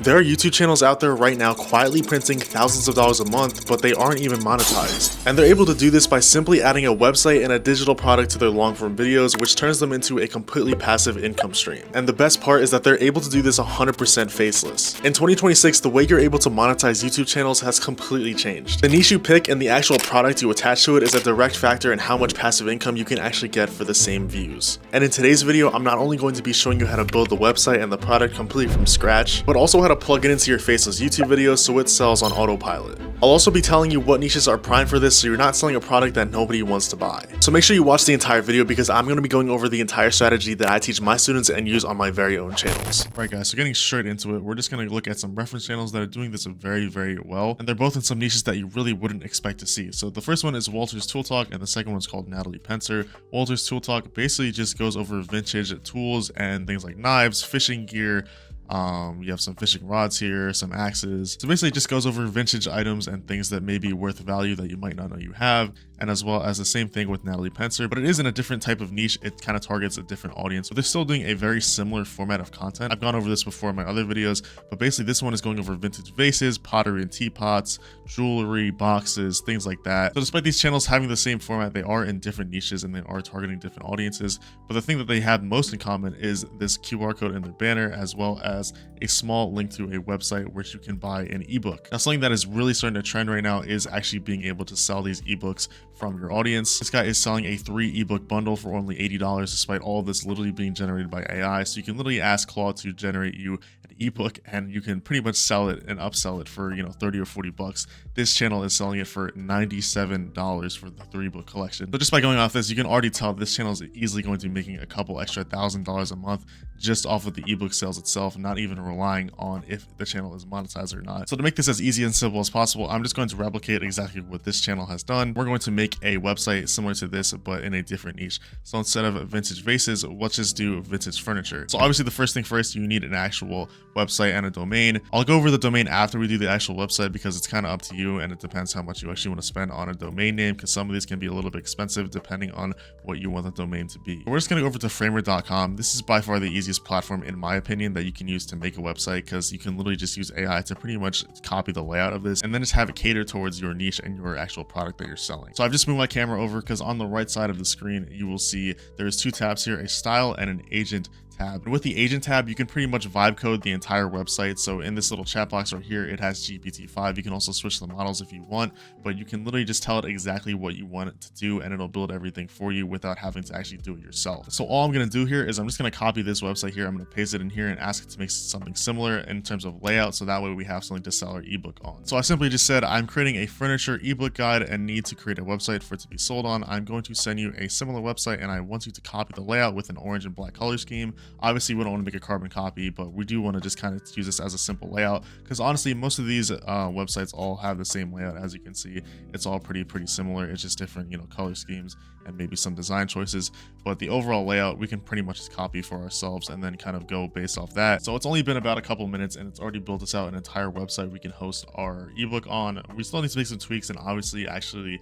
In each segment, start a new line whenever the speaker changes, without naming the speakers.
There are YouTube channels out there right now quietly printing thousands of dollars a month, but they aren't even monetized. And they're able to do this by simply adding a website and a digital product to their long form videos, which turns them into a completely passive income stream. And the best part is that they're able to do this 100% faceless. In 2026, the way you're able to monetize YouTube channels has completely changed. The niche you pick and the actual product you attach to it is a direct factor in how much passive income you can actually get for the same views. And in today's video, I'm not only going to be showing you how to build the website and the product completely from scratch, but also how to plug it into your faceless YouTube videos so it sells on autopilot. I'll also be telling you what niches are primed for this so you're not selling a product that nobody wants to buy. So make sure you watch the entire video because I'm going to be going over the entire strategy that I teach my students and use on my very own channels. Alright guys, so getting straight into it, we're just going to look at some reference channels that are doing this very well, and they're both in some niches that you really wouldn't expect to see. So the first one is Walter's Tool Talk and the second one is called Natalie Pencer. Walter's Tool Talk basically just goes over vintage tools and things like knives, fishing gear. You have some fishing rods here, some axes. So basically it just goes over vintage items and things that may be worth value that you might not know you have, and as well as the same thing with Natalie Pencer, but it is in a different type of niche. It kind of targets a different audience, but they're still doing a very similar format of content. I've gone over this before in my other videos, but basically this one is going over vintage vases, pottery and teapots, jewelry, boxes, things like that. So despite these channels having the same format, they are in different niches and they are targeting different audiences, but the thing that they have most in common is this QR code in their banner, as well as a small link to a website which you can buy an ebook. Now, something that is really starting to trend right now is actually being able to sell these ebooks from your audience. This guy is selling a 3 ebook bundle for only $80, despite all of this literally being generated by AI. So you can literally ask Claude to generate you an ebook and you can pretty much sell it and upsell it for, 30 or 40 bucks. This channel is selling it for $97 for the 3 book collection. So just by going off this, you can already tell this channel is easily going to be making a couple extra $1,000 a month just off of the ebook sales itself, not even relying on if the channel is monetized or not. So to make this as easy and simple as possible, I'm just going to replicate exactly what this channel has done. We're going to make a website similar to this, but in a different niche. So instead of vintage vases, let's just do vintage furniture. So obviously the first thing first, you need an actual website and a domain. I'll go over the domain after we do the actual website because it's kind of up to you and it depends how much you actually want to spend on a domain name, because some of these can be a little bit expensive depending on what you want the domain to be. We're just going to go over to framer.com. This is by far the easiest platform in my opinion that you can use to make a website, because you can literally just use AI to pretty much copy the layout of this and then just have it cater towards your niche and your actual product that you're selling. So I've just moved my camera over because on the right side of the screen you will see there's 2 tabs here, a style and an agent tab. And with the agent tab, you can pretty much vibe code the entire website. So in this little chat box right here, it has GPT-5. You can also switch the models if you want, but you can literally just tell it exactly what you want it to do and it'll build everything for you without having to actually do it yourself. So all I'm going to do here is I'm just going to copy this website here. I'm going to paste it in here and ask it to make something similar in terms of layout, so that way we have something to sell our ebook on. So I simply just said I'm creating a furniture ebook guide and need to create a website for it to be sold on. I'm going to send you a similar website and I want you to copy the layout with an orange and black color scheme. Obviously we don't want to make a carbon copy, but we do want to just kind of use this as a simple layout, because honestly most of these websites all have the same layout. As you can see, it's all pretty similar. It's just different color schemes and maybe some design choices, but the overall layout we can pretty much just copy for ourselves and then kind of go based off that. So it's only been about a couple minutes and it's already built us out an entire website we can host our ebook on. We still need to make some tweaks and obviously actually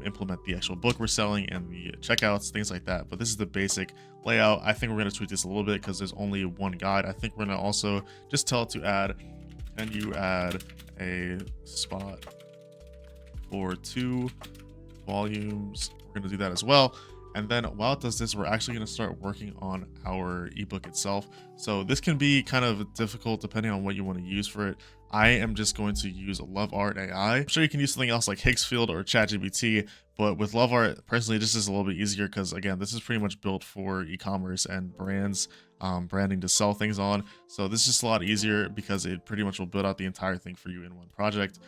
implement the actual book we're selling and the checkouts, things like that, but this is the basic layout. I think we're going to tweak this a little bit because there's only one guide. I think we're going to also just tell it to add, can you add a spot for 2 volumes? We're going to do that as well. And then while it does this, we're actually going to start working on our ebook itself. So this can be kind of difficult depending on what you want to use for it. I am just going to use LoveArt AI. I'm sure you can use something else like Higgsfield or ChatGPT, but with LoveArt, personally, this is a little bit easier because, again, this is pretty much built for e-commerce and brands, branding to sell things on. So this is just a lot easier because it pretty much will build out the entire thing for you in one project.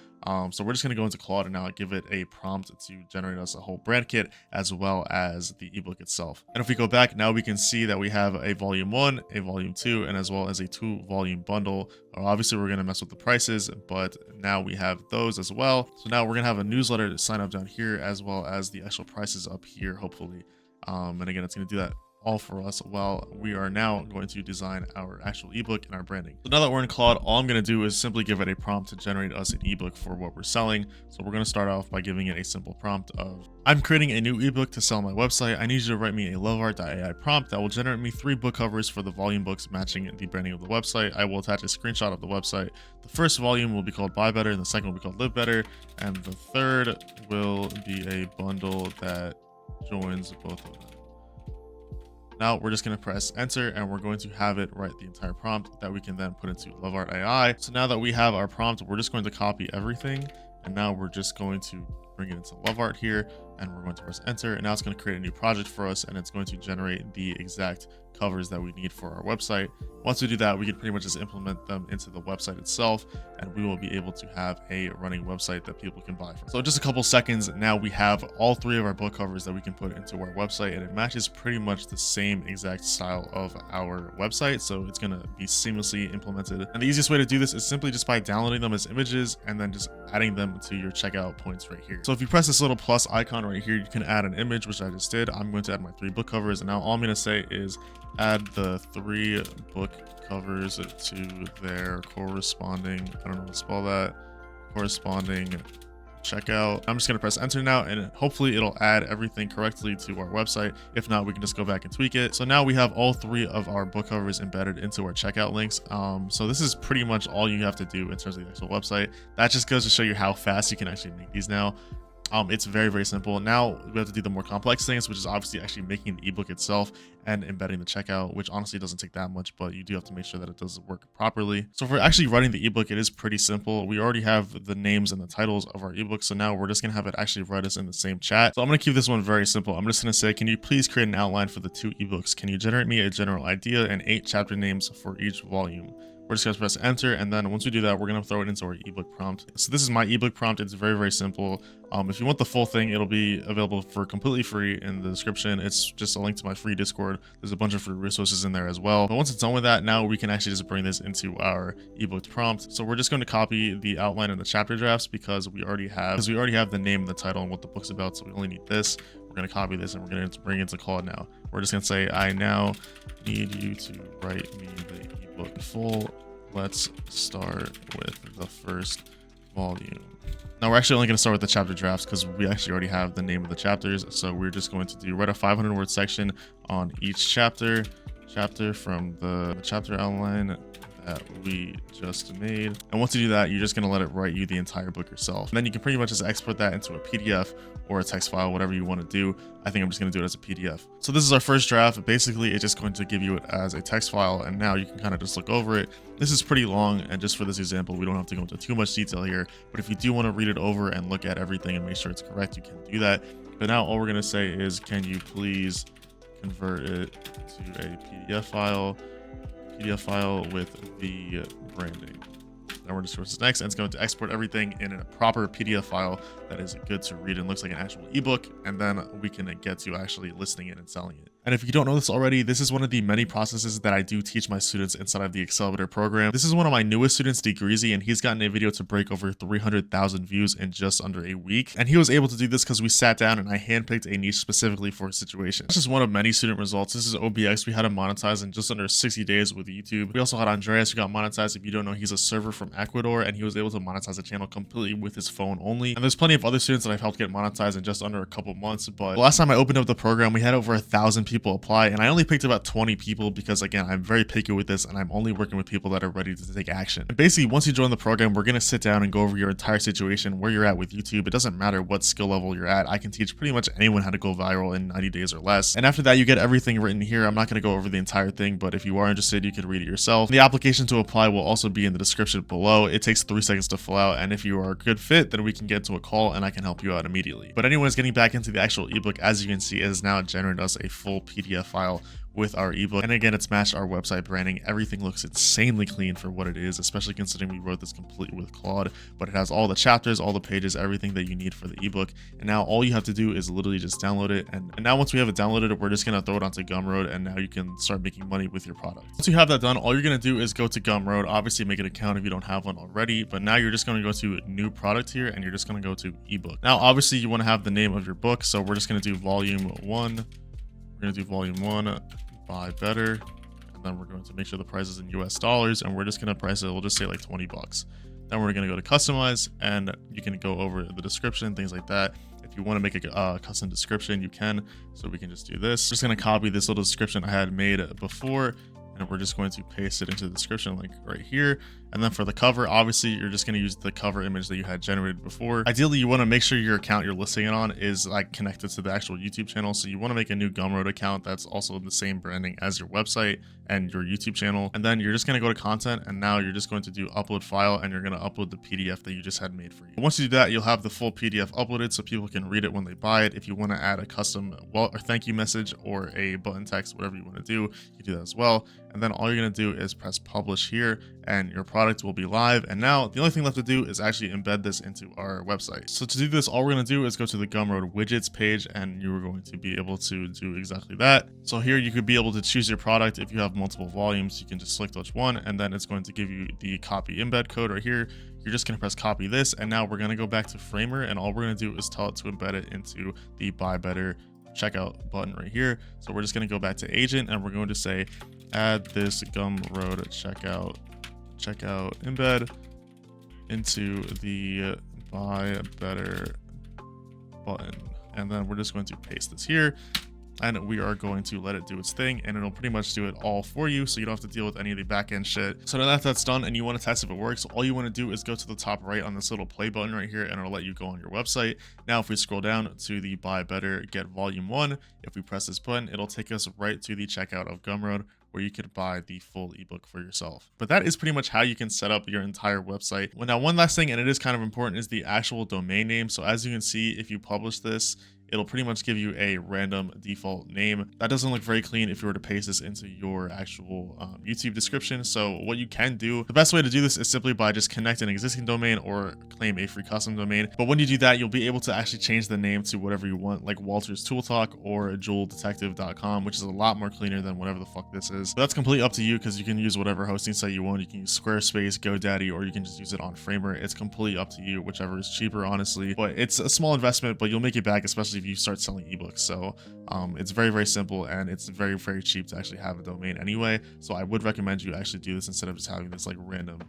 So we're just going to go into Claude and now give it a prompt to generate us a whole brand kit as well as the ebook itself. And if we go back, now we can see that we have a volume 1, a volume 2, and as well as a 2 volume bundle. Obviously, we're going to mess with the prices, but now we have those as well. So now we're going to have a newsletter to sign up down here as well as the actual prices up here, hopefully. And again, it's going to do that all for us while we are now going to design our actual ebook and our branding. So now that we're in Claude, all I'm going to do is simply give it a prompt to generate us an ebook for what we're selling. So we're going to start off by giving it a simple prompt of, I'm creating a new ebook to sell on my website. I need you to write me a loveart.ai prompt that will generate me 3 book covers for the volume books matching the branding of the website. I will attach a screenshot of the website. The first volume will be called Buy Better, and the second will be called Live Better, and the third will be a bundle that joins both of them. Now we're just going to press enter, and we're going to have it write the entire prompt that we can then put into LoveArt AI. So now that we have our prompt, we're just going to copy everything, and now we're just going to bring it into LoveArt here, and we're going to press enter, and now it's going to create a new project for us, and it's going to generate the exact covers that we need for our website. Once we do that, we can pretty much just implement them into the website itself, and we will be able to have a running website that people can buy from. So in just a couple seconds, now we have all 3 of our book covers that we can put into our website, and it matches pretty much the same exact style of our website. So it's going to be seamlessly implemented. And the easiest way to do this is simply just by downloading them as images and then just adding them to your checkout points right here. So if you press this little plus icon right here, you can add an image, which I just did. I'm going to add my 3 book covers, and now all I'm going to say is add the 3 book covers to their corresponding, I don't know how to spell that, corresponding checkout. I'm just going to press enter now, and hopefully it'll add everything correctly to our website. If not, we can just go back and tweak it. So now we have all 3 of our book covers embedded into our checkout links. So this is pretty much all you have to do in terms of the actual website. That just goes to show you how fast you can actually make these now. It's very, very simple. Now we have to do the more complex things, which is obviously actually making the ebook itself and embedding the checkout, which honestly doesn't take that much, but you do have to make sure that it does work properly. So for actually writing the ebook, it is pretty simple. We already have the names and the titles of our ebook, so now we're just gonna have it actually write us in the same chat. So I'm gonna keep this one very simple. I'm just gonna say, can you please create an outline for the 2 ebooks? Can you generate me a general idea and 8 chapter names for each volume? We're just gonna press enter, and then once we do that, we're gonna throw it into our ebook prompt. So this is my ebook prompt. It's very, very simple. If you want the full thing, it'll be available for completely free in the description. It's just a link to my free Discord. There's a bunch of free resources in there as well. But once it's done with that, now we can actually just bring this into our ebook prompt. So we're just going to copy the outline and the chapter drafts because we already have the name and the title and what the book's about. So we only need this. We're going to copy this, and we're going to bring it into Claude now. We're just going to say, I now need you to write me the ebook full. Let's start with the first volume. Now we're actually only going to start with the chapter drafts because we actually already have the name of the chapters. So we're just going to write a 500-word section on each chapter from the chapter outline that we just made. And once you do that, you're just going to let it write you the entire book yourself. And then you can pretty much just export that into a PDF or a text file, whatever you want to do. I think I'm just going to do it as a PDF. So this is our first draft. Basically, it's just going to give you it as a text file, and now you can kind of just look over it. This is pretty long, and just for this example, we don't have to go into too much detail here, but if you do want to read it over and look at everything and make sure it's correct, you can do that. But now all we're going to say is, can you please convert it to a PDF file with the branding. Now we're just press next, and it's going to export everything in a proper PDF file that is good to read and looks like an actual ebook, and then we can get to actually listing it and selling it. And if you don't know this already, this is one of the many processes that I do teach my students inside of the Accelerator program. This is one of my newest students, Degreasy, and he's gotten a video to break over 300,000 views in just under a week. And he was able to do this because we sat down and I handpicked a niche specifically for his situation. This is one of many student results. This is OBX. We had him monetize in just under 60 days with YouTube. We also had Andreas, who got monetized. If you don't know, he's a server from Ecuador, and he was able to monetize the channel completely with his phone only. And there's plenty of other students that I've helped get monetized in just under a couple months. But the last time I opened up the program, we had over 1,000 people apply, and I only picked about 20 people because, again, I'm very picky with this, and I'm only working with people that are ready to take action. And basically, once you join the program, we're going to sit down and go over your entire situation, where you're at with YouTube. It doesn't matter what skill level you're at. I can teach pretty much anyone how to go viral in 90 days or less. And after that, you get everything written here. I'm not going to go over the entire thing, but if you are interested, you can read it yourself. The application to apply will also be in the description below. It takes 3 seconds to fill out, and if you are a good fit, then we can get to a call and I can help you out immediately. But anyways, getting back into the actual ebook, as you can see, it has now generated us a full PDF file with our ebook, and again, it's matched our website branding. Everything looks insanely clean for what it is, especially considering we wrote this completely with Claude. But it has all the chapters, all the pages, everything that you need for the ebook. And now all you have to do is literally just download it. And now once we have it downloaded, we're just gonna throw it onto Gumroad, and now you can start making money with your product. Once you have that done, all you're gonna do is go to Gumroad. Obviously, make an account if you don't have one already. But now you're just gonna go to new product here, and you're just gonna go to ebook. Now, obviously, you want to have the name of your book, so we're just gonna do volume 1. We're going to do volume 1, buy better, and then we're going to make sure the price is in US dollars, and we're just going to price it, we'll just say like 20 bucks. Then we're going to go to customize, and you can go over the description, things like that. If you want to make a custom description, you can. So we can just do this. Just going to copy this little description I had made before, and we're just going to paste it into the description like right here. And then for the cover, obviously you're just going to use the cover image that you had generated before. Ideally, you want to make sure your account you're listing it on is like connected to the actual YouTube channel. So you want to make a new Gumroad account that's also the same branding as your website and your YouTube channel. And then you're just going to go to content, and now you're just going to do upload file, and you're going to upload the PDF that you just had made for you. Once you do that, you'll have the full PDF uploaded so people can read it when they buy it. If you want to add a custom or thank you message or a button text, whatever you want to do, you can do that as well. And then all you're going to do is press publish here, and your product will be live. And now the only thing left to do is actually embed this into our website. So to do this, all we're going to do is go to the Gumroad widgets page, and you're going to be able to do exactly that. So here you could be able to choose your product. If you have multiple volumes, you can just select which one, and then it's going to give you the copy embed code right here. You're just going to press copy this, and now we're going to go back to Framer, and all we're going to do is tell it to embed it into the buy better checkout button right here. So we're just going to go back to agent, and we're going to say add this Gumroad checkout embed into the buy better button, and then we're just going to paste this here, and we are going to let it do its thing, and it'll pretty much do it all for you, so you don't have to deal with any of the backend shit. So now that that's done and you want to test if it works, all you want to do is go to the top right on this little play button right here, and it'll let you go on your website. Now if we scroll down to the buy better get volume 1, if we press this button, it'll take us right to the checkout of Gumroad, where you could buy the full ebook for yourself. But that is pretty much how you can set up your entire website. Well, now one last thing, and it is kind of important, is the actual domain name. So as you can see, if you publish this, it'll pretty much give you a random default name. That doesn't look very clean if you were to paste this into your actual YouTube description. So what you can do, the best way to do this is simply by just connect an existing domain or claim a free custom domain. But when you do that, you'll be able to actually change the name to whatever you want, like Walter's Tool Talk or JewelDetective.com, which is a lot more cleaner than whatever the fuck this is. But that's completely up to you, because you can use whatever hosting site you want. You can use Squarespace, GoDaddy, or you can just use it on Framer. It's completely up to you, whichever is cheaper, honestly. But it's a small investment, but you'll make it back, especially if you start selling ebooks. So it's very, very simple, and it's very, very cheap to actually have a domain anyway. So I would recommend you actually do this instead of just having this like random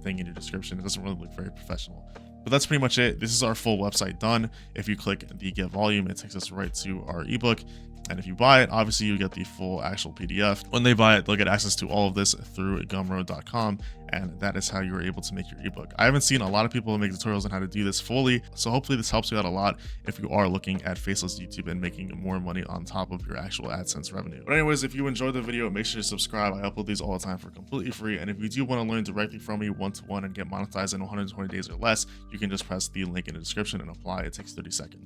thing in your description. It doesn't really look very professional. But that's pretty much it. This is our full website done. If you click the get volume, it takes us right to our ebook. And if you buy it, obviously you get the full actual PDF. When they buy it, they'll get access to all of this through gumroad.com, and that is how you're able to make your ebook. I haven't seen a lot of people make tutorials on how to do this fully, so hopefully this helps you out a lot if you are looking at Faceless YouTube and making more money on top of your actual AdSense revenue. But anyways, if you enjoyed the video, make sure to subscribe. I upload these all the time for completely free, and if you do want to learn directly from me one-to-one and get monetized in 120 days or less, you can just press the link in the description and apply. It takes 30 seconds.